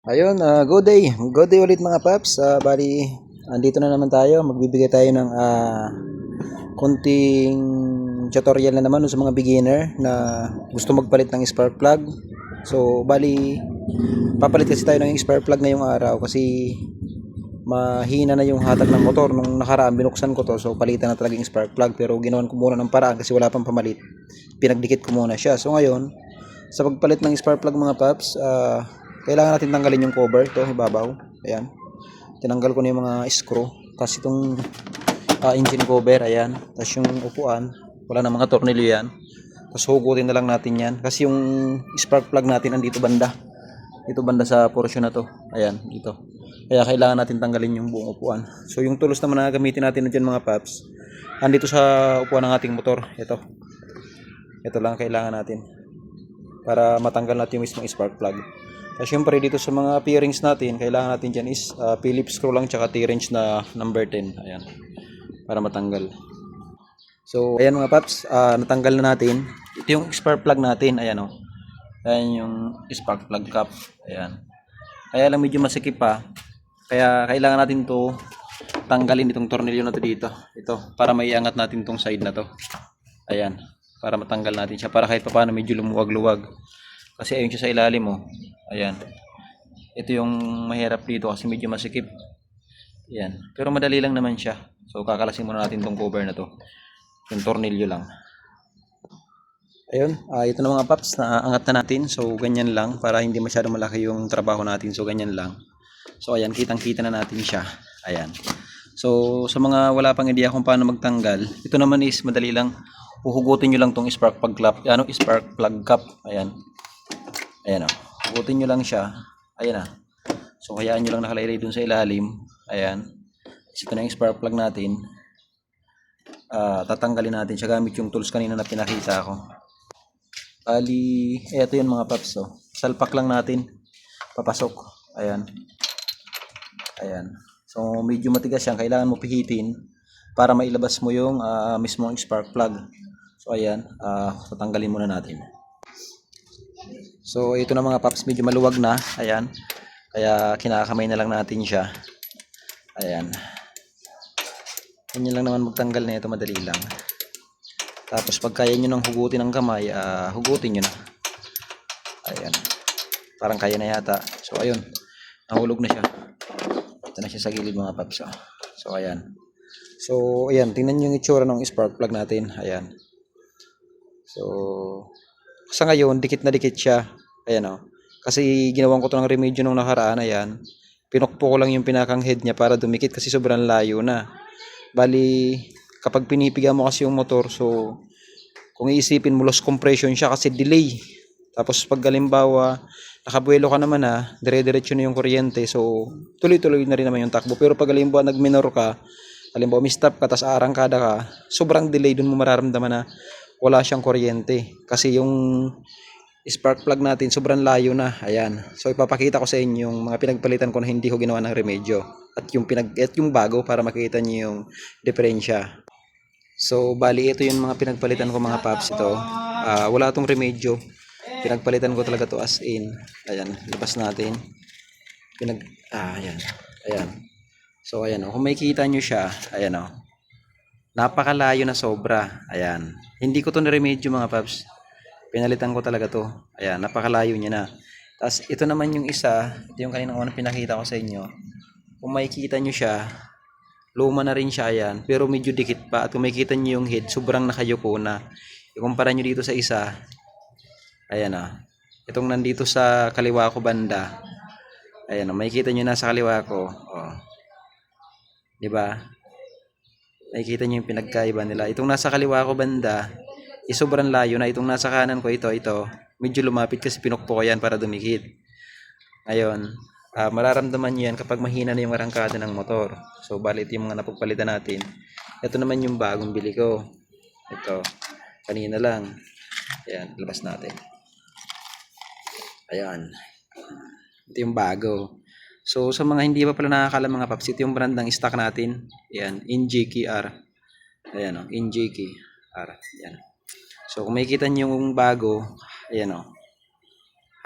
Ayun, good day. Good day ulit mga paps. Bali, andito na naman tayo. Magbibigay tayo ng konting tutorial na naman sa mga beginner na gusto magpalit ng spark plug. So, bali, papalit kasi tayo ng spark plug ngayong araw kasi mahina na yung hatag ng motor. Nung nakaraan, binuksan ko to. So, palitan na talaga yung spark plug. Pero ginawan ko muna ng paraan kasi wala pang pamalit. Pinagdikit ko muna siya. So, ngayon, sa pagpalit ng spark plug mga paps, kailangan natin tanggalin yung cover to ibabaw. Ayan, tinanggal ko na yung mga screw kasi itong engine cover, ayan, tapos yung upuan wala na mga tornilyo yan, tapos hugutin na lang natin yan kasi yung spark plug natin andito banda, dito banda sa portion na to, ayan, dito. Kaya kailangan natin tanggalin yung buong upuan. So yung tools naman na gamitin natin dyan mga paps, andito sa upuan ng ating motor. Ito lang kailangan natin para matanggal natin yung mismong spark plug. Syempre dito sa mga bearings natin, kailangan natin dyan is Phillips screw lang tsaka T-wrench na number 10. Ayan, para matanggal. So ayan mga paps, natanggal na natin. Ito yung spark plug natin, ayan o. Ayan yung spark plug cap. Ayan. Kaya lang medyo masikip pa. Kaya kailangan natin to tanggalin itong tornilyo na to dito. Ito, para maiangat natin tong side na to. Ayan, para matanggal natin siya. Para kahit pa paano medyo lumuwag-luwag. Kasi ayun siya sa ilalim mo. Ayan. Ito yung mahirap dito kasi medyo masikip. Ayan. Pero madali lang naman siya. So kakalasin muna natin tong cover na to. Yung tornilyo lang. Ayun. Ito na mga paps. Naangat na natin. So ganyan lang. Para hindi masyado malaki yung trabaho natin. So ganyan lang. So ayan. Kitang kita na natin siya. Ayan. So sa mga wala pang idea kung paano magtanggal. Ito naman is madali lang. Uhugutin nyo lang tong spark plug cap. Spark plug cap. Ayan. Ayan o. Hugutin nyo lang siya. Ayan na. So hayaan nyo lang nakalagay dun sa ilalim. Ayan. Ito na yung spark plug natin. Tatanggalin natin siya gamit yung tools kanina na pinakita ko. Bali, eto yun mga paps. So, salpak lang natin. Papasok. Ayan. Ayan. So medyo matigas yan. Kailangan mo pihitin para mailabas mo yung mismong spark plug. So ayan. Tatanggalin muna natin. So ito na mga paps, medyo maluwag na. Ayan. Kaya kinakamay na lang natin siya. Ayan. Ganyan lang naman magtanggal na ito, madali lang. Tapos pag kaya nyo nang hugutin ng kamay, hugutin nyo na. Ayan. Parang kaya na yata. So ayun. Nahulog na siya. Ito na siya sa gilid mga paps. So ayan. So ayan, tingnan nyo yung itsura ng spark plug natin. Ayan. So sa ngayon, dikit na dikit siya. Ayan o. Kasi ginawan ko to ng remedyo nung nakaraan. Ayan. Pinukpo ko lang yung pinakang head niya para dumikit kasi sobrang layo na. Bali, kapag pinipiga mo kasi yung motor, so kung iisipin mo, loss compression siya kasi delay. Tapos pag halimbawa, nakabuelo ka naman dire-diretso na yung kuryente. So, tuloy-tuloy na rin naman yung takbo. Pero pag halimbawa nag-minor ka, halimbawa may-stop ka, tas arangkada ka, sobrang delay, dun mo mararamdaman na wala siyang kuryente. Kasi yung spark plug natin sobrang layo na. Ayan. So ipapakita ko sa inyo yung mga pinagpalitan ko na hindi ko ginawa ng remedyo at yung bago para makita niyo yung diferensya. So bali ito yung mga pinagpalitan ko mga paps. Ito wala tong remedyo, pinagpalitan ko talaga to as in. Ayan, labas natin. Ayan. Ayan. So ayan, kung makikita nyo siya, ayan o. Napakalayo na sobra. Ayan. Hindi ko to na remedyo mga paps. Pinalitan ko talaga to. Ayan, napakalayo niya na. Tapos ito naman yung isa, ito yung kanina unang pinakita ko sa inyo. Kung makikita nyo siya, luma na rin siya yan, pero medyo dikit pa. At kung makikita nyo yung head, sobrang nakayuko na. Ikumpara nyo dito sa isa, ayan itong nandito sa kaliwa ko banda. Ayan makikita nyo na sa kaliwa ko. Diba? Makikita nyo yung pinagkaiba nila. Itong nasa kaliwa ko banda, sobrang layo na. Itong nasa kanan ko ito medyo lumapit kasi pinukpo ko yan para dumikit. Ngayon, mararamdaman nyo yan kapag mahina na yung arangkada ng motor. So balit yung mga napagpalitan natin. Ito naman yung bagong bili ko. Ito, kanina lang. Ayan, labas natin. Ayan, ito yung bago. So sa mga hindi pa pala nakakaalam mga paps, ito yung brand ng stock natin. Ayan, NJKR. Ayan NJKR. Ayan. So kung makikita nyo yung bago, ayan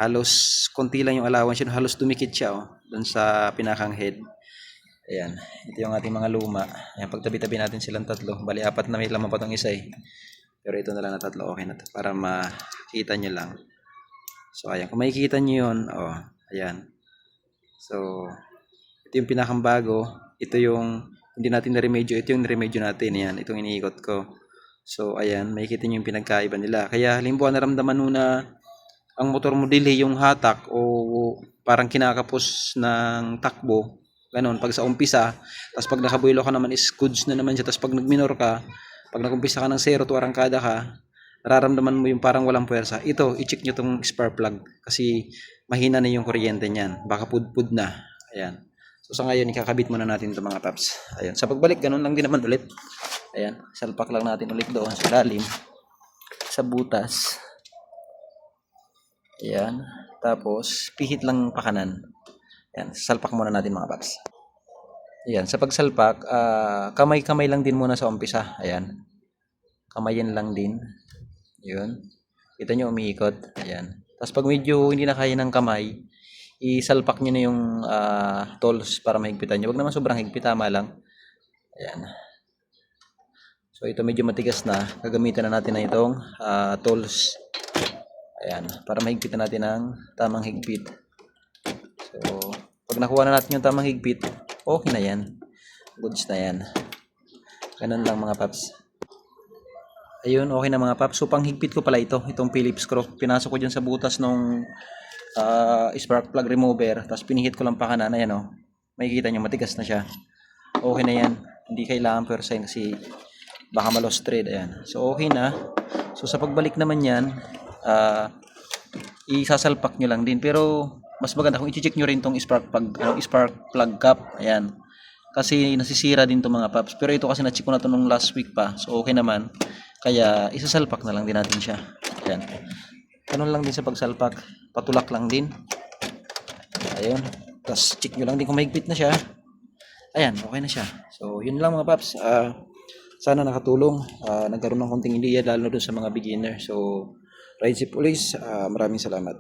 halos konti lang yung allowance yun, halos dumikit siya dun sa pinakang head. Ayan, ito yung ating mga luma. Ayan, pagtabi-tabi natin silang tatlo. Bali, apat na may laman pa tong isa eh. Pero ito na lang na tatlo, okay na to. Para makita nyo lang. So, ayan. Kung makikita nyo yun, ayan. So, ito yung pinakang bago. Ito yung hindi natin na-remedyo. Ito yung na-remedyo natin. Ayan, itong iniikot ko. So, ayan, makikita nyo yung pinagkaiba nila. Kaya, halimbawa, naramdaman mo na ang motor mo delay yung hatak o parang kinakapos ng takbo. Ganon, pag sa umpisa, tapos pag nakabuelo ka naman is goods na naman siya. Tapos pag nagminor ka, pag nagumpisa ka ng 0 to arangkada ka, nararamdaman mo yung parang walang puwersa. Ito, i-check nyo tong spark plug kasi mahina na yung kuryente niyan. Baka pudpud na. Ayan. So sa ngayon, ikakabit muna natin ito mga paps. Ayan. Sa pagbalik, ganun lang din naman ulit. Ayan. Salpak lang natin ulit doon sa lalim. Sa butas. Ayan. Tapos, pihit lang pakanan. Ayan, salpak muna natin mga paps. Ayan, sa pagsalpak, kamay-kamay lang din muna sa umpisa. Ayan. Kamayin lang din. Yun. Kita nyo umiikot. Ayan. Tapos pag medyo hindi na kaya ng kamay, isalpak nyo na yung tools para mahigpitan nyo. Huwag naman sobrang higpit, tama lang. Ayan. So ito medyo matigas na. Gagamitan na natin na itong tools. Ayan. Para mahigpitan natin ng tamang higpit. So, pag nakuha na natin yung tamang higpit, okay na yan. Goods na yan. Ganun lang mga paps. Ayun, okay na mga paps. So, pang higpit ko pala ito. Itong Phillips screw. Pinasok ko dyan sa butas nung spark plug remover. Tapos pinihit ko lang pa kanan. Ayan makikita nyo, matigas na siya. Okay na yan. Hindi kailangan percent kasi baka ma-lost thread. Ayan. So, okay na. So, sa pagbalik naman yan, isasalpak nyo lang din. Pero, mas maganda kung i-check nyo rin tong spark plug cap. Ayan. Kasi nasisira din to mga paps. Pero ito kasi na-check ko na to nung last week pa. So okay naman. Kaya isasalpak na lang din natin siya. Ayan. Ganun lang din sa pagsalpak. Patulak lang din. Ayun. Tapos check nyo lang din kung mahigpit na siya. Ayan. Okay na siya. So yun lang mga paps. Sana nakatulong. Nagkaroon ng konting idea lalo doon sa mga beginner. So ride safe police. Maraming salamat.